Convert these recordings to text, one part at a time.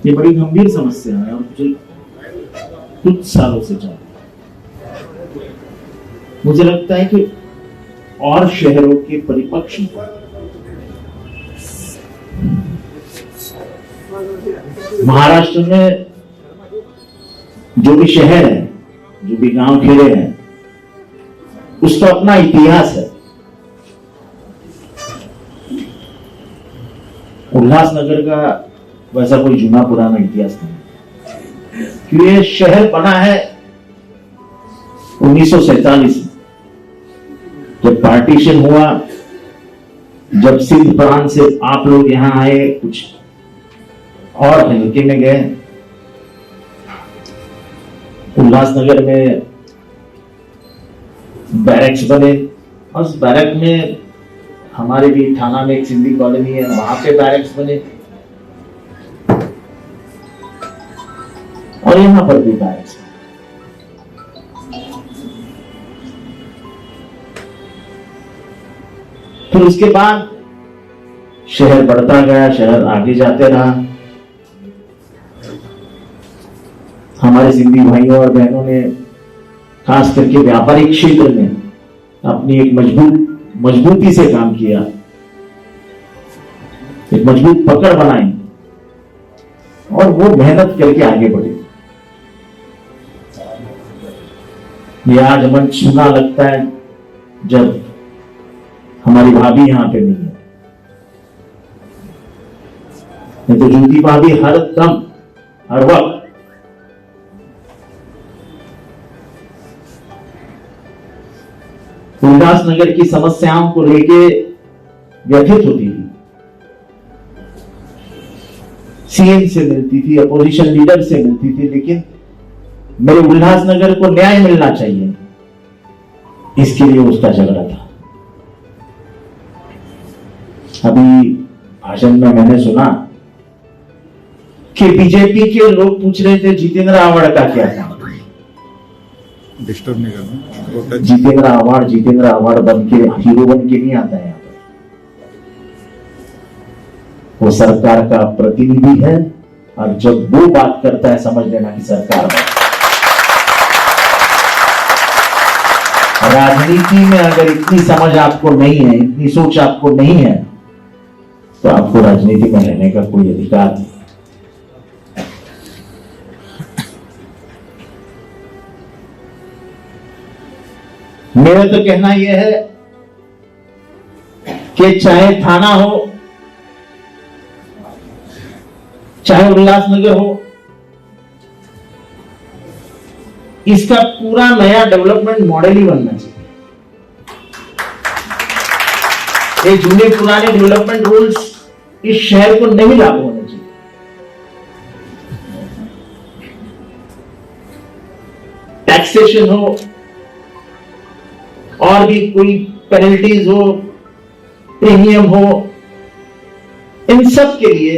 ये बड़ी गंभीर समस्या है और कुछ सालों से चल रही है। मुझे लगता है कि और शहरों के परिपक्ष महाराष्ट्र में जो भी शहर है, जो भी गांव खेड़े हैं, उसका अपना इतिहास है। उल्लासनगर का वैसा कोई जुना पुराना इतिहास नहीं, क्योंकि ये शहर बना है 1947 में, जब पार्टीशन हुआ, जब सिंध प्रांत से आप लोग यहां आए, कुछ और हल्के में गए। उल्लासनगर में बैरक्स बने, उस बैरक में हमारे भी थाना में एक सिंधी कॉलोनी है, वहां पे बैरक्स बने और यहां पर भी बैरक्स। फिर उसके बाद शहर बढ़ता गया, शहर आगे जाते रहा। हमारे सिंधी भाइयों और बहनों ने खास करके व्यापारिक क्षेत्र में अपनी एक मजबूती से काम किया, एक मजबूत पकड़ बनाई और वो मेहनत करके आगे बढ़े। ये आज मन सुना लगता है जब हमारी भाभी यहां पे नहीं है, नहीं तो ज्योति भाभी हर दम हर वक्त उल्लासनगर की समस्याओं को लेके व्यथित होती थी, सीएम से मिलती थी, अपोजिशन लीडर से मिलती थी, लेकिन मेरे उल्लासनगर को न्याय मिलना चाहिए, इसके लिए उसका झगड़ा था। अभी भाषण में मैंने सुना कि बीजेपी के लोग पूछ रहे थे जितेंद्र आवाड़ का क्या था। डिस्टर्ब नहीं करना। जितेंद्र आवाड़ बन के हीरो बन के नहीं आता है यहाँ पर। वो सरकार का प्रतिनिधि है और जब वो बात करता है समझ लेना कि सरकार राजनीति में अगर इतनी समझ आपको नहीं है, इतनी सोच आपको नहीं है, तो आपको राजनीति में रहने का कोई अधिकार नहीं। मेरा तो कहना यह है कि चाहे थाना हो, चाहे उल्लासनगर हो, इसका पूरा नया डेवलपमेंट मॉडल ही बनना चाहिए। ये जूने पुराने डेवलपमेंट रूल्स इस शहर को नहीं लागू होने चाहिए। टैक्सेशन हो और भी कोई पेनल्टीज हो, प्रीमियम हो, इन सब के लिए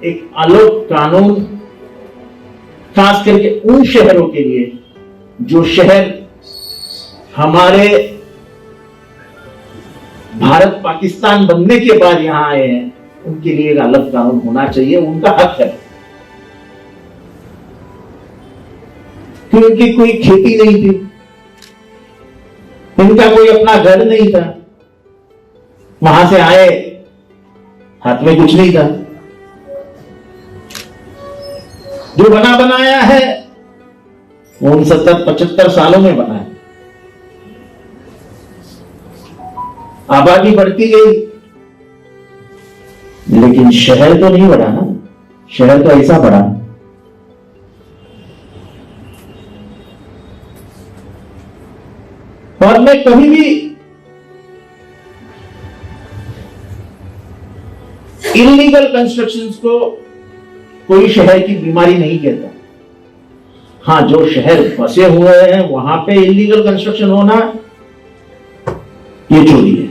एक अलग कानून, खास करके उन शहरों के लिए जो शहर हमारे भारत पाकिस्तान बनने के बाद यहां आए हैं, उनके लिए एक अलग कानून होना चाहिए। उनका हक है, क्योंकि कोई खेती नहीं थी, इनका कोई अपना घर नहीं था, वहां से आए, हाथ में कुछ नहीं था। जो बना बनाया है वो 69-75 सालों में बना है। आबादी बढ़ती गई, लेकिन शहर तो नहीं बढ़ा ना। शहर तो ऐसा बढ़ा, और मैं कभी भी इलीगल कंस्ट्रक्शंस को कोई शहर की बीमारी नहीं कहता। हां, जो शहर बसे हुए हैं वहां पे इलीगल कंस्ट्रक्शन होना ये चोरी है,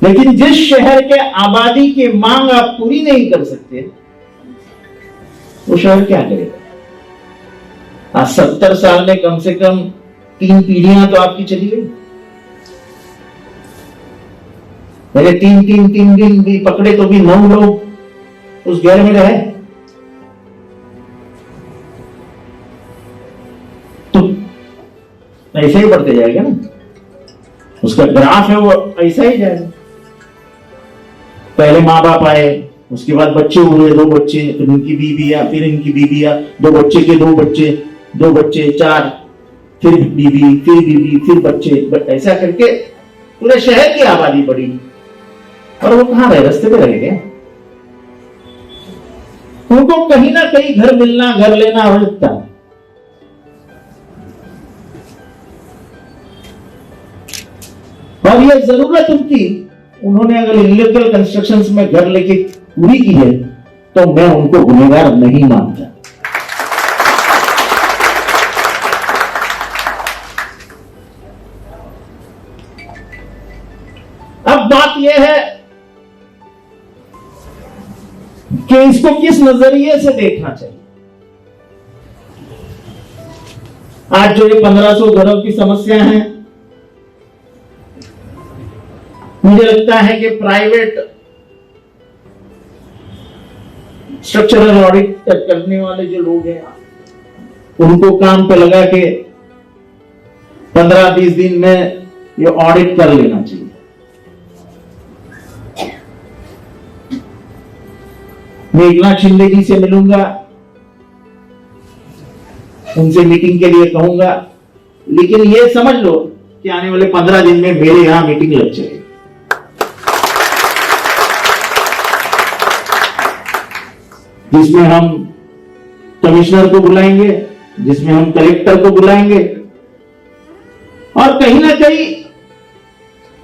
लेकिन जिस शहर के आबादी की मांग आप पूरी नहीं कर सकते, वो शहर क्या करेगा? आज 70 साल में कम से कम 3 पीढ़ियां तो आपकी चली गई। पहले 3 दिन भी पकड़े तो भी 9 लोग उस घर में रहे तो ऐसे ही बढ़ते जाएगा ना, उसका ग्राफ है वो ऐसा ही जाएगा। पहले माँ बाप आए, उसके बाद बच्चे हुए, 2 बच्चे, फिर इनकी बीबियां, फिर इनकी बीबियां, 2 बच्चे के 2 बच्चे, 2 बच्चे 4, फिर बीबी, फिर बच्चे, ऐसा करके पूरे शहर की आबादी बढ़ी। और वो कहां रहे? रास्ते पे रह गए। उनको कहीं ना कहीं घर मिलना, घर लेना आवश्यकता है। और ये जरूरत उन्होंने अगर इलीगल कंस्ट्रक्शंस में घर लेके पूरी की है तो मैं उनको गुनहगार नहीं मानता। अब बात यह है कि इसको किस नजरिए से देखना चाहिए। आज जो ये 1500 घरों की समस्या है, मुझे लगता है कि प्राइवेट स्ट्रक्चरल ऑडिट करने वाले जो लोग हैं उनको काम पे लगा के 15-20 दिन में ये ऑडिट कर लेना चाहिए। मैं एकनाथ शिंदे जी से मिलूंगा, उनसे मीटिंग के लिए कहूंगा, लेकिन ये समझ लो कि आने वाले 15 दिन में मेरे यहां मीटिंग लग जाएगी, जिसमें हम कमिश्नर को बुलाएंगे, जिसमें हम कलेक्टर को बुलाएंगे और कहीं ना कहीं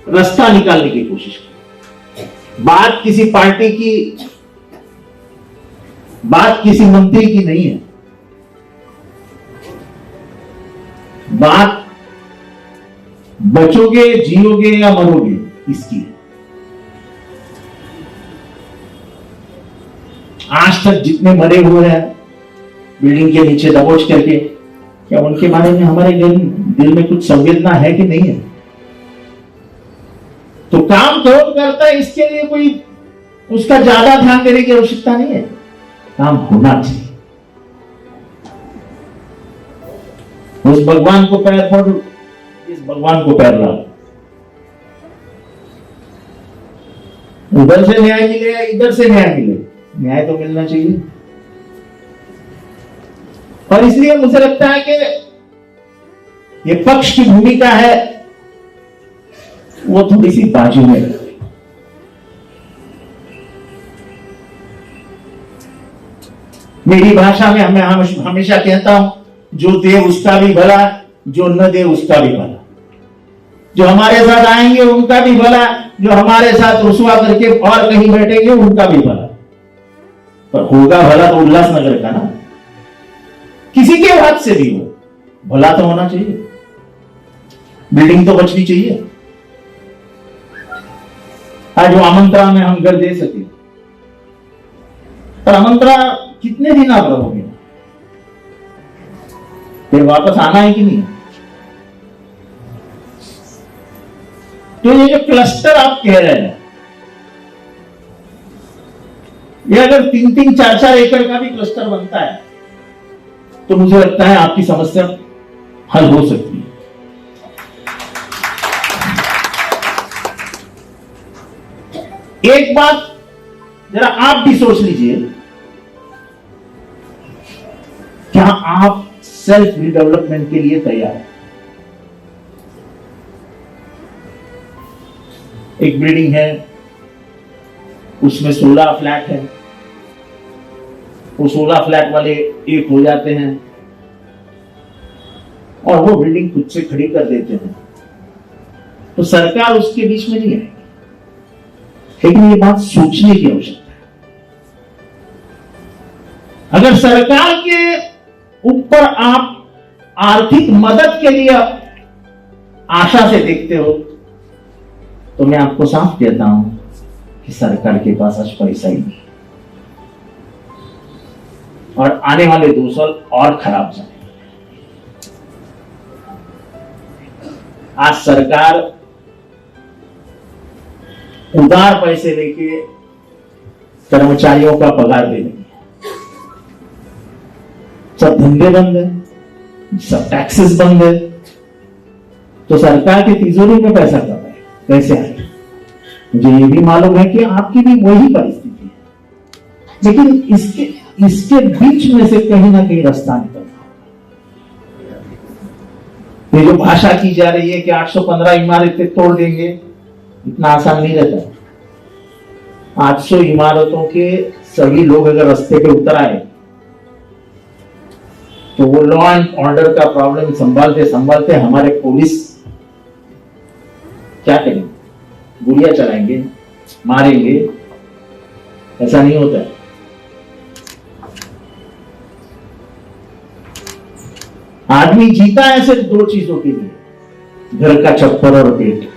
रास्ता निकालने की कोशिश करेंगे। बात किसी पार्टी की, बात किसी मंत्री की नहीं है, बात बचोगे, जियोगे या मरोगे इसकी है। आज तक जितने मरे हुए हैं बिल्डिंग के नीचे दबोच करके, क्या उनके बारे में हमारे दिल में कुछ संवेदना है कि नहीं है? तो काम कौन करता है इसके लिए कोई उसका ज्यादा ध्यान देने की आवश्यकता नहीं है, काम होना चाहिए। उस भगवान को पैर पड़ो, इस भगवान को पैर लाओ, उधर से न्याय मिले या इधर से न्याय मिले, न्याय तो मिलना चाहिए। और इसलिए मुझे लगता है कि ये पक्ष की भूमिका है वो थोड़ी सी बाजू में रहे। मेरी भाषा में मैं हमेशा कहता हूं, जो दे उसका भी भला, जो न दे उसका भी भला। जो हमारे साथ आएंगे उनका भी भला, जो हमारे साथ रुसवा करके और कहीं बैठेंगे उनका भी भला। पर होगा भला तो उल्लासनगर का ना, किसी के हाथ से भी हो, भला तो होना चाहिए, बिल्डिंग तो बचनी चाहिए। आज वो आमंत्रण में हम घर दे सके, पर आमंत्रण कितने दिन आप रहोगे? फिर वापस आना है कि नहीं? तो ये जो क्लस्टर आप कह रहे हैं, ये अगर 3-3, 4-4 एकड़ का भी क्लस्टर बनता है तो मुझे लगता है आपकी समस्या हल हो सकती है। एक बात जरा आप भी सोच लीजिए, क्या आप सेल्फ रिडेवलपमेंट के लिए तैयार हैं? एक बिल्डिंग है, उसमें 16 फ्लैट है, वो 16 फ्लैट वाले एक हो जाते हैं और वो बिल्डिंग खुद से खड़ी कर देते हैं, तो सरकार उसके बीच में नहीं आएगी। लेकिन ये बात सोचने की आवश्यकता है। अगर सरकार के ऊपर आप आर्थिक मदद के लिए आशा से देखते हो तो मैं आपको साफ कहता हूं कि सरकार के पास आज पैसा ही नहीं, और आने वाले 2 साल और खराब जाएंगे। आज सरकार उधार पैसे लेके कर्मचारियों का पगार दे देंगे, सब धंधे बंद है, सब टैक्सेस बंद है, तो सरकार की तिजोरी में पैसा कब है, कैसे आए? मुझे ये भी मालूम है कि आपकी भी वही परिस्थिति है, लेकिन इसके बीच में से कहीं ना कहीं रास्ता निकलना होगा। ये जो भाषा की जा रही है कि 815 इमारतें तोड़ देंगे, इतना आसान नहीं रहता। 800 इमारतों के सभी लोग अगर रास्ते पे उतर आए तो वो लॉ एंड ऑर्डर का प्रॉब्लम संभालते संभालते हमारे पुलिस क्या करेंगे? गोलियां चलाएंगे, मारेंगे? ऐसा नहीं होता है। आदमी जीता है सिर्फ दो चीजों के लिए, घर का छप्पर और पेट।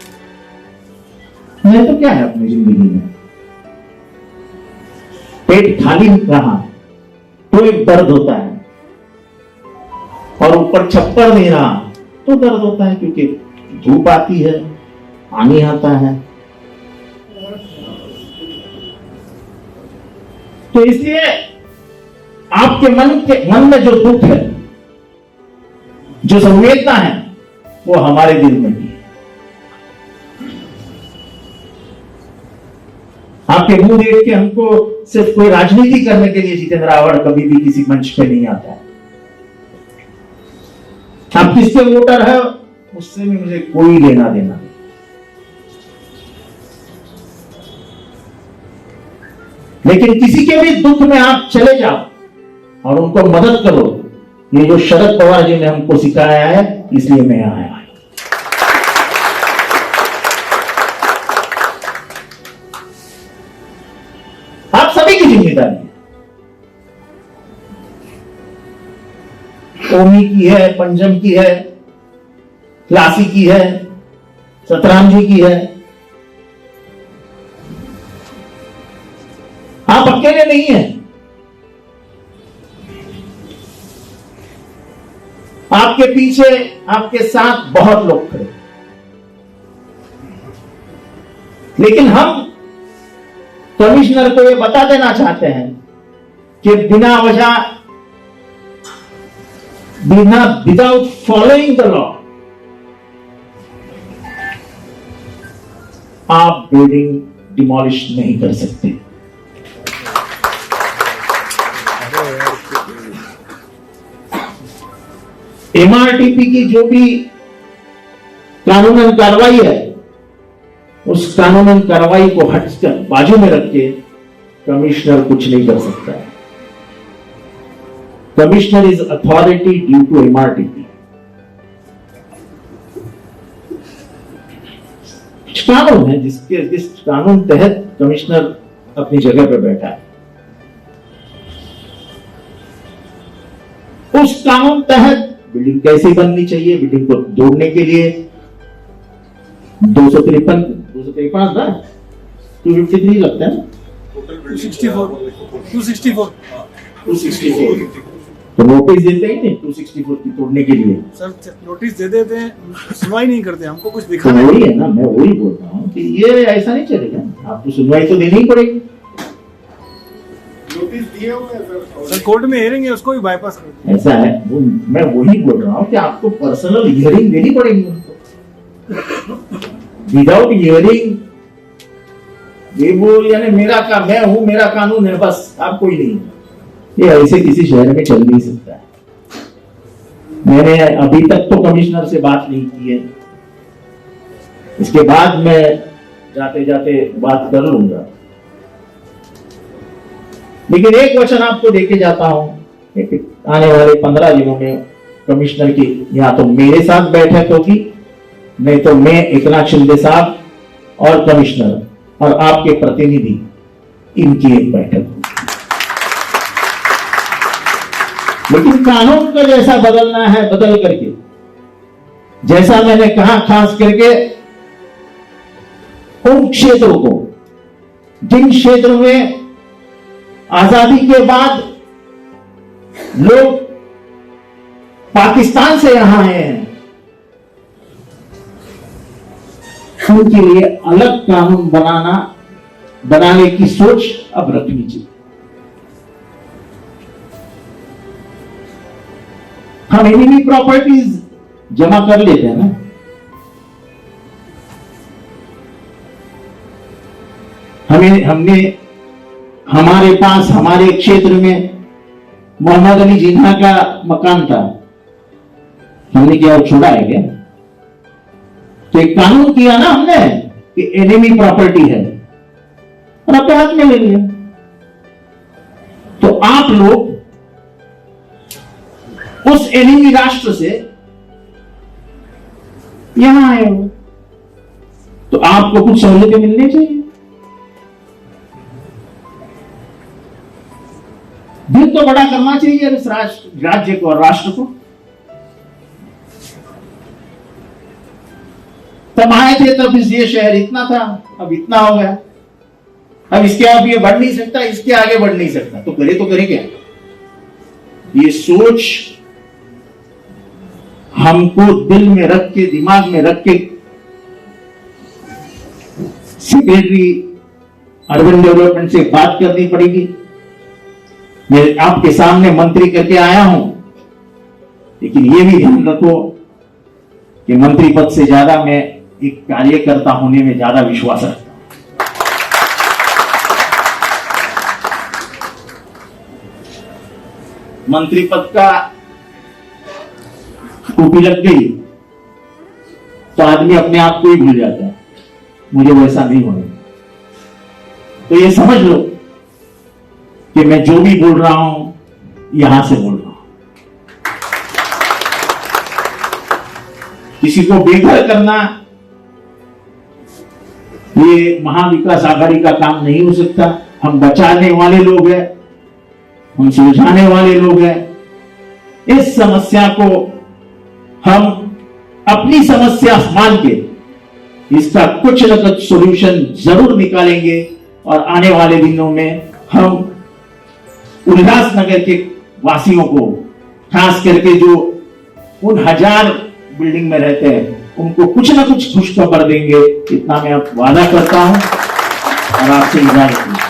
नहीं तो क्या है अपनी जिंदगी में? पेट खाली रहा तो एक दर्द होता है, और ऊपर छप्पर नहीं रहा तो दर्द होता है, क्योंकि धूप आती है, पानी आता है। तो इसलिए आपके मन में जो दुख है, जो संवेदना है, वो हमारे दिल में भी है। आपके मुंह देख के हमको सिर्फ कोई राजनीति करने के लिए जितेंद्र आव्हाड कभी भी किसी मंच पे नहीं आता है। आप किसके वोटर है उससे भी मुझे कोई लेना देना नहीं। लेकिन किसी के भी दुख में आप चले जाओ और उनको मदद करो, ये जो शरद पवार जी ने हमको सिखाया है, इसलिए मैं आया। आप सभी की जिम्मेदारी है। ओमी की है, पंजम की है, क्लासी की है, सतराम जी की है। आप अकेले नहीं हैं। आपके पीछे, आपके साथ बहुत लोग खड़े। लेकिन हम कमिश्नर को यह बता देना चाहते हैं कि विदाउट फॉलोइंग द लॉ आप बिल्डिंग डिमोलिश नहीं कर सकते। एमआरटीपी की जो भी कानूनन कार्रवाई है, उस कानूनन कार्रवाई को हटकर बाजू में रख के कमिश्नर कुछ नहीं कर सकता है। Commissioner is authority due to MRTP. कानून है जिस कानून तहत कमिश्नर अपनी जगह पर बैठा है, उस कानून तहत बिल्डिंग कैसे बननी चाहिए, बिल्डिंग को तोड़ने के लिए 253 ना 253 लगता है, 264 तो नोटिस देते ही नहीं 264 की तोड़ने के लिए। सर नोटिस दे देते हैं, सुनवाई नहीं करते, हमको कुछ दिखाना वही है ना, मैं वही बोल रहा हूँ कि ये ऐसा नहीं चलेगा, आपको सुनवाई तो देनी ही पड़ेगी। नोटिस दिए हुए सर कोर्ट में हियरिंग है, उसको भी बाईपास कर। ऐसा है, मैं वही बोल रहा हूँ कि आपको पर्सनल हियरिंग देनी पड़ेगी उनको। विदाउट हियरिंग ये बोल यानी मैं हूं, मेरा कानून है, बस आप कोई नहीं। ये ऐसे किसी शहर में चल नहीं सकता है। मैंने अभी तक तो कमिश्नर से बात नहीं की है, इसके बाद मैं जाते जाते बात कर लूंगा। लेकिन एक वचन आपको देके जाता हूं, आने वाले 15 दिनों में कमिश्नर की या तो मेरे साथ बैठक होगी, नहीं तो मैं एकनाथ शिंदे साहब और कमिश्नर और आपके प्रतिनिधि, इनकी एक बैठक होगी। लेकिन कानून का जैसा बदलना है बदल करके, जैसा मैंने कहा, खास करके उन क्षेत्रों को जिन क्षेत्रों में आजादी के बाद लोग पाकिस्तान से यहां आए हैं, उनके लिए अलग कानून बनाना बनाने की सोच अब रखनी चाहिए। हम एनिमी प्रॉपर्टीज जमा कर लेते हैं ना, हमने हमारे पास हमारे क्षेत्र में मोहम्मद अली जिन्ना का मकान था, हमने क्या वो छोड़ा है क्या? तो एक कानून किया ना हमने कि एनिमी प्रॉपर्टी है और अपने हाथ में ले लिया। तो आप लोग उस एनिमी राष्ट्र से यहां आए हो, तो आपको कुछ सहूलियतें मिलनी चाहिए। दिल तो बड़ा करना चाहिए इस राज्य को और राष्ट्र को। तब आए थे तब ये शहर इतना था, अब इतना हो गया, अब इसके आगे ये बढ़ नहीं सकता, इसके आगे बढ़ नहीं सकता, तो करे क्या? ये सोच हमको दिल में रख के, दिमाग में रख के सेक्रेटरी अर्बन डेवलपमेंट से बात करनी पड़ेगी। मैं आपके सामने मंत्री करके आया हूं, लेकिन यह भी ध्यान रखो कि मंत्री पद से ज्यादा मैं एक कार्यकर्ता होने में ज्यादा विश्वास रखता हूं। मंत्री पद का टोपी लग गई तो आदमी अपने आप को ही भूल जाता है, मुझे वैसा नहीं होना। तो ये समझ लो कि मैं जो भी बोल रहा हूं यहां से बोल रहा हूं। किसी को बेघर करना ये महाविकास आघाड़ी का काम नहीं हो सकता। हम बचाने वाले लोग हैं, हम सुलझाने वाले लोग हैं। इस समस्या को हम अपनी समस्या मान के इसका कुछ न कुछ सॉल्यूशन जरूर निकालेंगे और आने वाले दिनों में हम उल्लासनगर के वासियों को, खास करके जो उन 1000 बिल्डिंग में रहते हैं, उनको कुछ ना कुछ खुशखबर देंगे, इतना मैं अब वादा करता हूं और आपसे इजाजत।